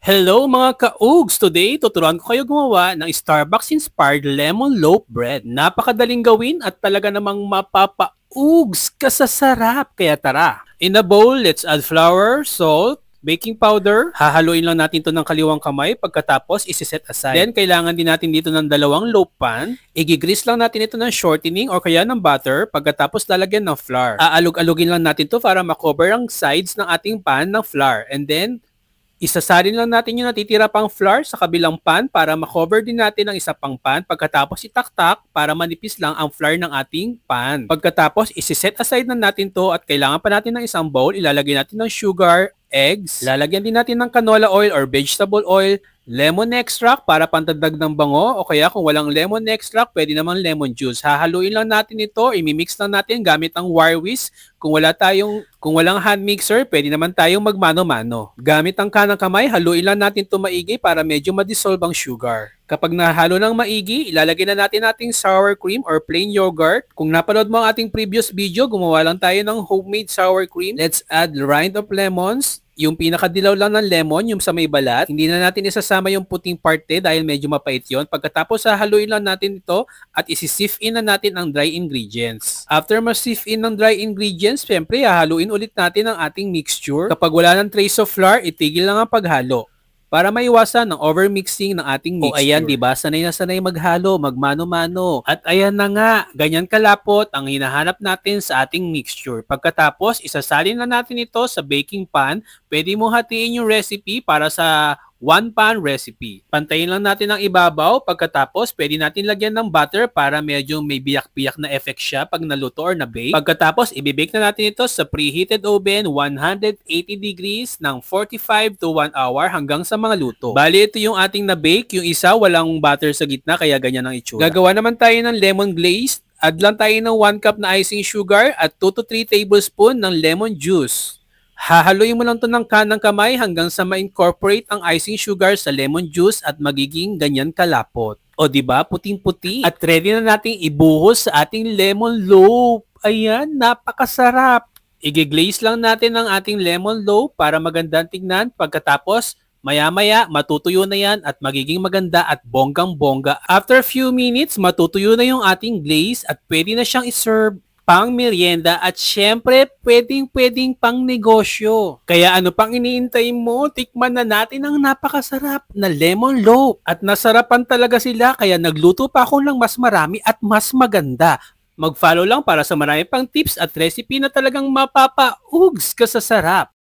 Hello mga ka-Ugs! Today, tuturuan ko kayo gumawa ng Starbucks-inspired lemon loaf bread. Napakadaling gawin at talaga namang mapapa-Ugs ka sa sarap. Kaya tara! In a bowl, let's add flour, salt, baking powder. Hahaluin lang natin ito ng kaliwang kamay pagkatapos isi-set aside. Then, kailangan din natin dito ng dalawang loaf pan. Igigrease lang natin ito ng shortening o kaya ng butter pagkatapos lalagyan ng flour. Aalog-alugin lang natin ito para makover ang sides ng ating pan ng flour. And then, isasalin lang natin yung natitira pang flour sa kabilang pan para makover din natin ang isa pang pan. Pagkatapos itaktak para manipis lang ang flour ng ating pan. Pagkatapos isi-set aside na natin to at kailangan pa natin ng isang bowl. Ilalagay natin ng sugar, eggs, lalagyan din natin ng canola oil or vegetable oil, lemon extract para pantagdag ng bango o kaya kung walang lemon extract, pwede naman lemon juice. Hahaluin lang natin ito, imimix lang natin gamit ang wire whisk. Kung walang hand mixer, pwede naman tayong magmano-mano. Gamit ang kanang kamay, haluin lang natin ito maigi para medyo ma-dissolve ang sugar. Kapag nahalo ng maigi, ilalagay na natin ating sour cream or plain yogurt. Kung napanood mo ang ating previous video, gumawa lang tayo ng homemade sour cream. Let's add rind of lemons. Yung pinakadilaw lang ng lemon, yung sa may balat. Hindi na natin isasama yung puting parte dahil medyo mapait yun. Pagkatapos hahaluin lang natin ito at isi-sift in na natin ang dry ingredients. After ma-sift in ng dry ingredients, syempre hahaluin ulit natin ang ating mixture. Kapag wala ng trace of flour, itigil lang ang paghalo para maiwasan ng overmixing ng ating mixture. O ayan, diba? Sanay na sanay maghalo, magmano-mano. At ayan na nga, ganyan kalapot ang hinahanap natin sa ating mixture. Pagkatapos, isasalin na natin ito sa baking pan. Pwede mo hatiin yung recipe para sa one pan recipe. Pantayin lang natin ang ibabaw. Pagkatapos, pwede natin lagyan ng butter para medyo may biyak-biyak na effect siya pag naluto or na-bake. Pagkatapos, ibibake na natin ito sa preheated oven 180 degrees ng 45 to 1 hour hanggang sa mga luto. Bali, ito yung ating na-bake. Yung isa, walang butter sa gitna kaya ganyan ang itsura. Gagawa naman tayo ng lemon glaze. Add lang tayo ng 1 cup na icing sugar at 2 to 3 tablespoon ng lemon juice. Hahaluin mo lang ito ng kanang kamay hanggang sa ma-incorporate ang icing sugar sa lemon juice at magiging ganyan kalapot. O diba, puting-puti. At ready na nating ibuhos sa ating lemon loaf. Ayan, napakasarap. Igiglaze lang natin ang ating lemon loaf para magandang tignan. Pagkatapos, maya-maya, matutuyo na yan at magiging maganda at bonggang-bongga. After a few minutes, matutuyo na yung ating glaze at pwede na siyang iserve pang merienda at syempre pwedeng pang negosyo. Kaya ano pang iniintay mo? Tikman na natin ang napakasarap na lemon loaf. At nasarapan talaga sila kaya nagluto pa ako ng mas marami at mas maganda. Mag-follow lang para sa marami pang tips at recipe na talagang mapapa-ugs ka sa sarap.